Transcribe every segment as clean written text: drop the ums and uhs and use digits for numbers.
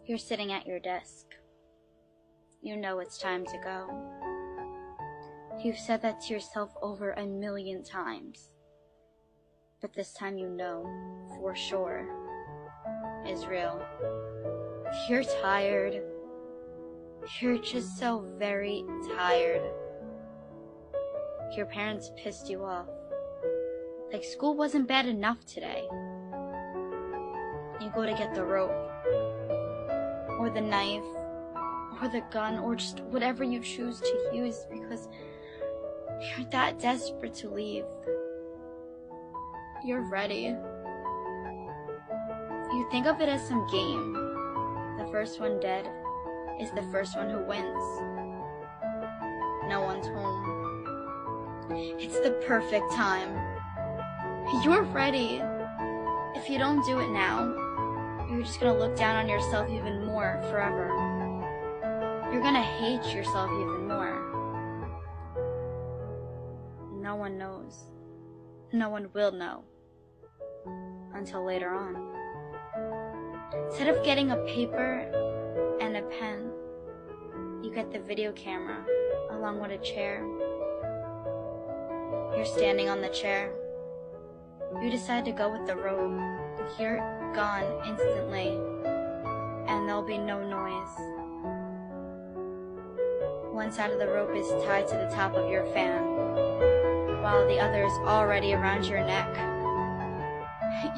You're sitting at your desk. You know it's time to go. You've said that to yourself over 1,000,000 times. But this time you know, for sure, is real. You're tired. You're just so very tired. Your parents pissed you off. Like school wasn't bad enough today. You go to get the rope, or the knife, or the gun, or just whatever you choose to use because you're that desperate to leave. You're ready. You think of it as some game. The first one dead is the first one who wins. No one's home. It's the perfect time. You're ready. If you don't do it now, you're just gonna look down on yourself even more forever. You're gonna hate yourself even more. No one knows. No one will know. Until later on. Instead of getting a paper and a pen, you get the video camera along with a chair. You're standing on the chair. You decide to go with the rope. You're gone instantly, and there'll be no noise. One side of the rope is tied to the top of your fan, while the other is already around your neck.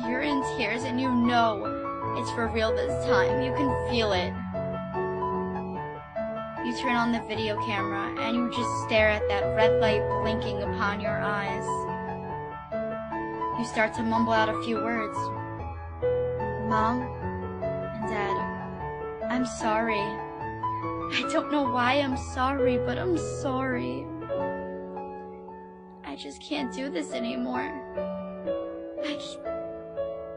You're in tears and you know it's for real this time. You can feel it. You turn on the video camera and you just stare at that red light blinking upon your eyes. You start to mumble out a few words. Mom and Dad, I'm sorry. I don't know why I'm sorry, but I'm sorry. I just can't do this anymore. I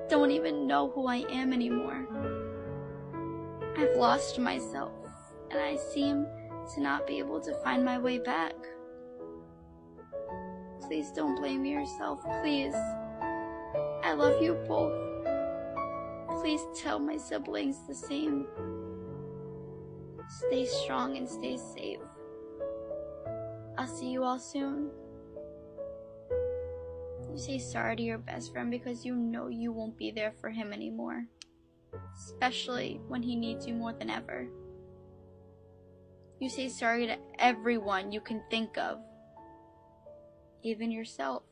don't even know who I am anymore. I've lost myself, and I seem to not be able to find my way back. Please don't blame yourself, please. I love you both. Please tell my siblings the same. Stay strong and stay safe. I'll see you all soon. You say sorry to your best friend because you know you won't be there for him anymore, especially when he needs you more than ever. You say sorry to everyone you can think of, even yourself.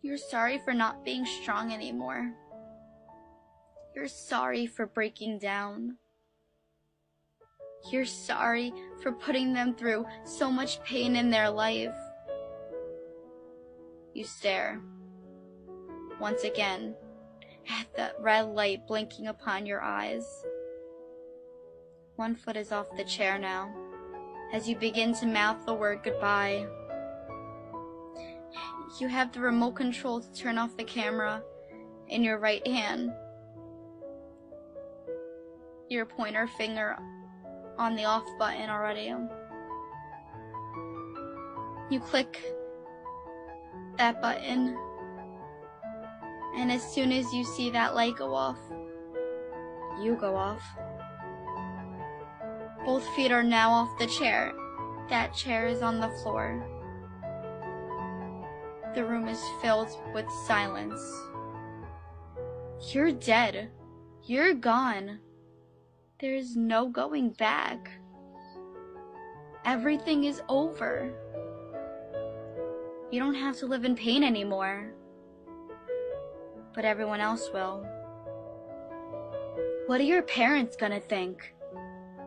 You're sorry for not being strong anymore. You're sorry for breaking down. You're sorry for putting them through so much pain in their life. You stare, once again, at the red light blinking upon your eyes. One foot is off the chair now, as you begin to mouth the word goodbye. You have the remote control to turn off the camera in your right hand. Your pointer finger on the off button already. You click that button, and as soon as you see that light go off, you go off. Both feet are now off the chair. That chair is on the floor. The room is filled with silence. You're dead. You're gone. There's no going back. Everything is over. You don't have to live in pain anymore. But everyone else will. What are your parents gonna think?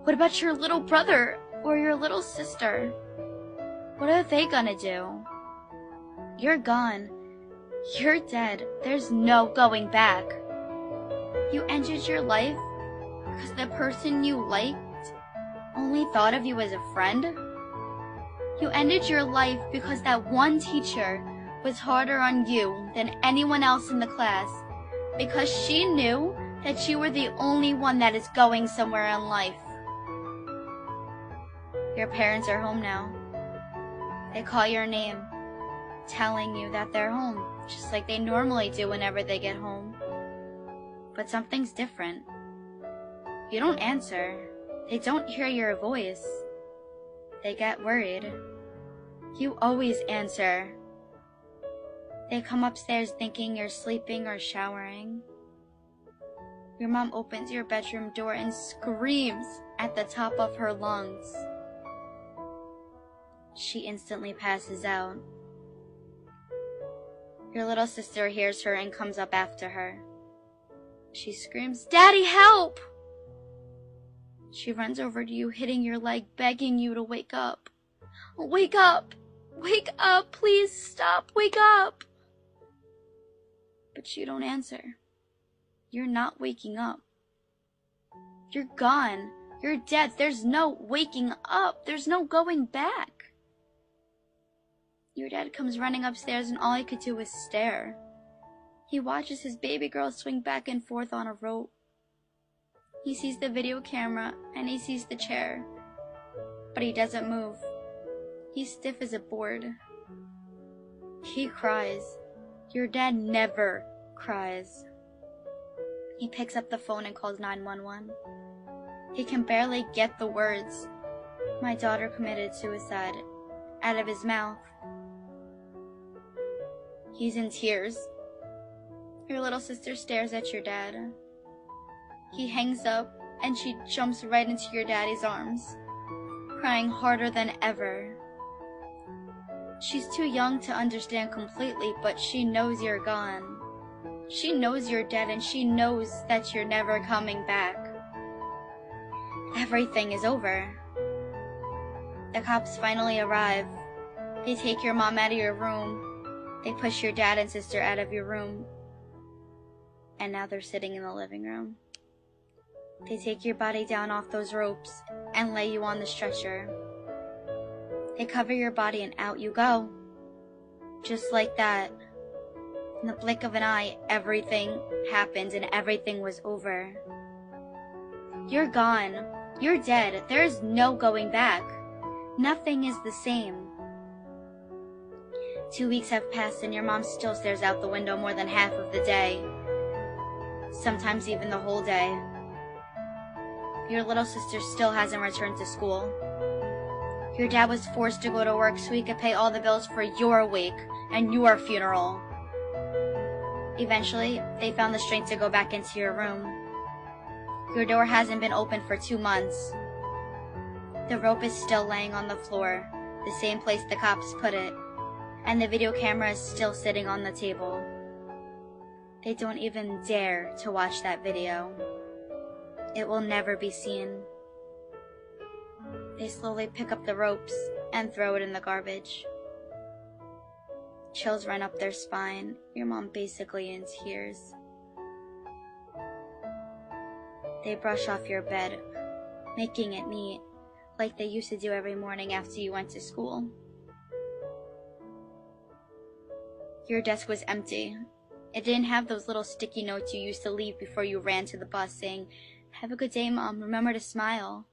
What about your little brother or your little sister? What are they gonna do? You're gone. You're dead. There's no going back. You ended your life because the person you liked only thought of you as a friend? You ended your life because that one teacher was harder on you than anyone else in the class because she knew that you were the only one that is going somewhere in life. Your parents are home now. They call your name, telling you that they're home, just like they normally do whenever they get home. But something's different. You don't answer. They don't hear your voice. They get worried. You always answer. They come upstairs thinking you're sleeping or showering. Your mom opens your bedroom door and screams at the top of her lungs. She instantly passes out. Your little sister hears her and comes up after her. She screams, "Daddy, help!" She runs over to you, hitting your leg, begging you to wake up. "Wake up! Wake up! Please stop! Wake up!" But you don't answer. You're not waking up. You're gone. You're dead. There's no waking up. There's no going back. Your dad comes running upstairs and all he could do is stare. He watches his baby girl swing back and forth on a rope. He sees the video camera and he sees the chair, but he doesn't move. He's stiff as a board. He cries. Your dad never cries. He picks up the phone and calls 911. He can barely get the words, "My daughter committed suicide," out of his mouth. He's in tears. Your little sister stares at your dad. He hangs up and she jumps right into your daddy's arms, crying harder than ever. She's too young to understand completely, but she knows you're gone. She knows you're dead and she knows that you're never coming back. Everything is over. The cops finally arrive. They take your mom out of your room. They push your dad and sister out of your room. And now they're sitting in the living room. They take your body down off those ropes and lay you on the stretcher. They cover your body and out you go. Just like that. In the blink of an eye, everything happened and everything was over. You're gone. You're dead. There's no going back. Nothing is the same. 2 weeks have passed and your mom still stares out the window more than half of the day. Sometimes even the whole day. Your little sister still hasn't returned to school. Your dad was forced to go to work so he could pay all the bills for your wake and your funeral. Eventually, they found the strength to go back into your room. Your door hasn't been opened for 2 months. The rope is still laying on the floor, the same place the cops put it, and the video camera is still sitting on the table. They don't even dare to watch that video. It will never be seen. They slowly pick up the ropes and throw it in the garbage. Chills run up their spine, your mom basically in tears. They brush off your bed, making it neat, like they used to do every morning after you went to school. Your desk was empty. It didn't have those little sticky notes you used to leave before you ran to the bus saying, "Have a good day, Mom. Remember to smile."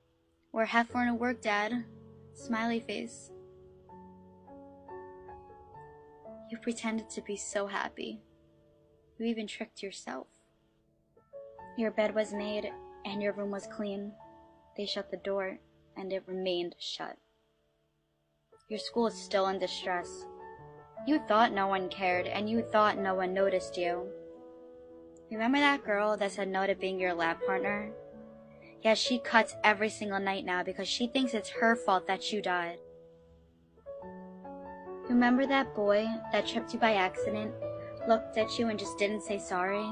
Or "Have fun at work, Dad." Smiley face. You pretended to be so happy. You even tricked yourself. Your bed was made and your room was clean. They shut the door and it remained shut. Your school is still in distress. You thought no one cared and you thought no one noticed you. Remember that girl that said no to being your lab partner? Yeah, she cuts every single night now because she thinks it's her fault that you died. Remember that boy that tripped you by accident, looked at you and just didn't say sorry?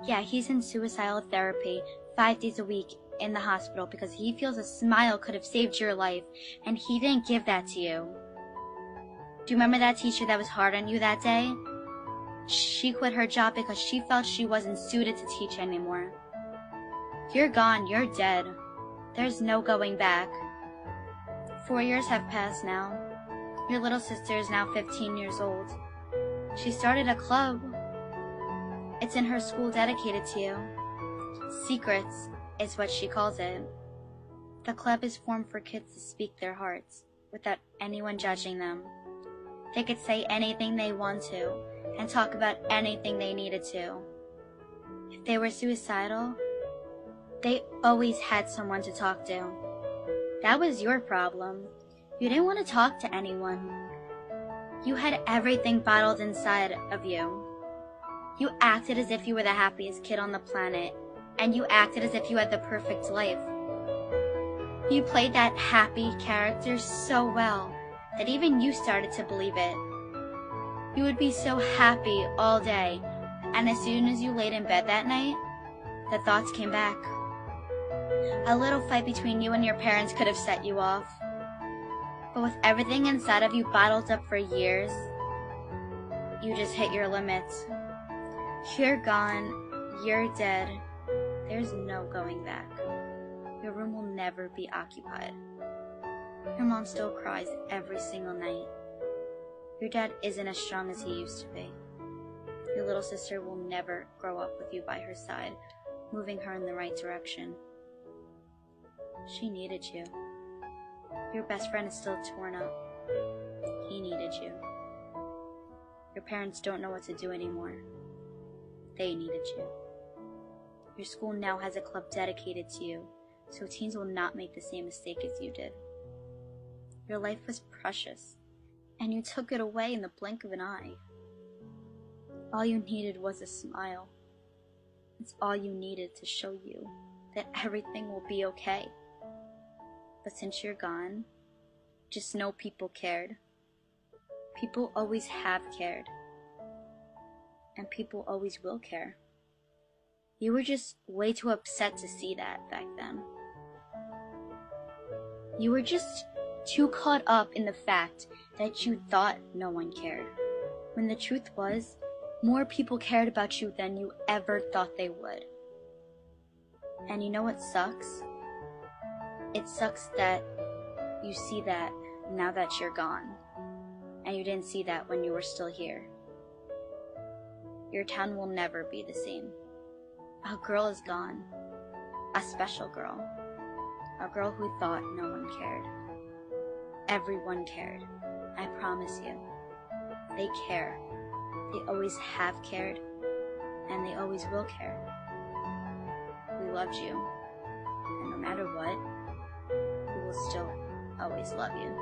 Yeah, he's in suicidal therapy 5 days a week in the hospital because he feels a smile could have saved your life and he didn't give that to you. Do you remember that teacher that was hard on you that day? She quit her job because she felt she wasn't suited to teach anymore. You're gone, you're dead. There's no going back. 4 years have passed now. Your little sister is now 15 years old. She started a club. It's in her school dedicated to you. Secrets is what she calls it. The club is formed for kids to speak their hearts without anyone judging them. They could say anything they want to and talk about anything they needed to. If they were suicidal, They always had someone to talk to. That was your problem. You didn't want to talk to anyone. You had everything bottled inside of you. You acted as if you were the happiest kid on the planet, and you acted as if you had the perfect life. You played that happy character so well that even you started to believe it. You would be so happy all day, and as soon as you laid in bed that night, the thoughts came back. A little fight between you and your parents could have set you off. But with everything inside of you bottled up for years, you just hit your limits. You're gone. You're dead. There's no going back. Your room will never be occupied. Your mom still cries every single night. Your dad isn't as strong as he used to be. Your little sister will never grow up with you by her side, moving her in the right direction. She needed you. Your best friend is still torn up. He needed you. Your parents don't know what to do anymore. They needed you. Your school now has a club dedicated to you, so teens will not make the same mistake as you did. Your life was precious, and you took it away in the blink of an eye. All you needed was a smile. It's all you needed to show you that everything will be okay. But since you're gone, just know people cared. People always have cared. And people always will care. You were just way too upset to see that back then. You were just too caught up in the fact that you thought no one cared, when the truth was, more people cared about you than you ever thought they would. And you know what sucks? It sucks that you see that now that you're gone, and you didn't see that when you were still here. Your town will never be the same. A girl is gone. A special girl. A girl who thought no one cared. Everyone cared. I promise you. They care. They always have cared. And they always will care. We loved you. And no matter what, we will still always love you.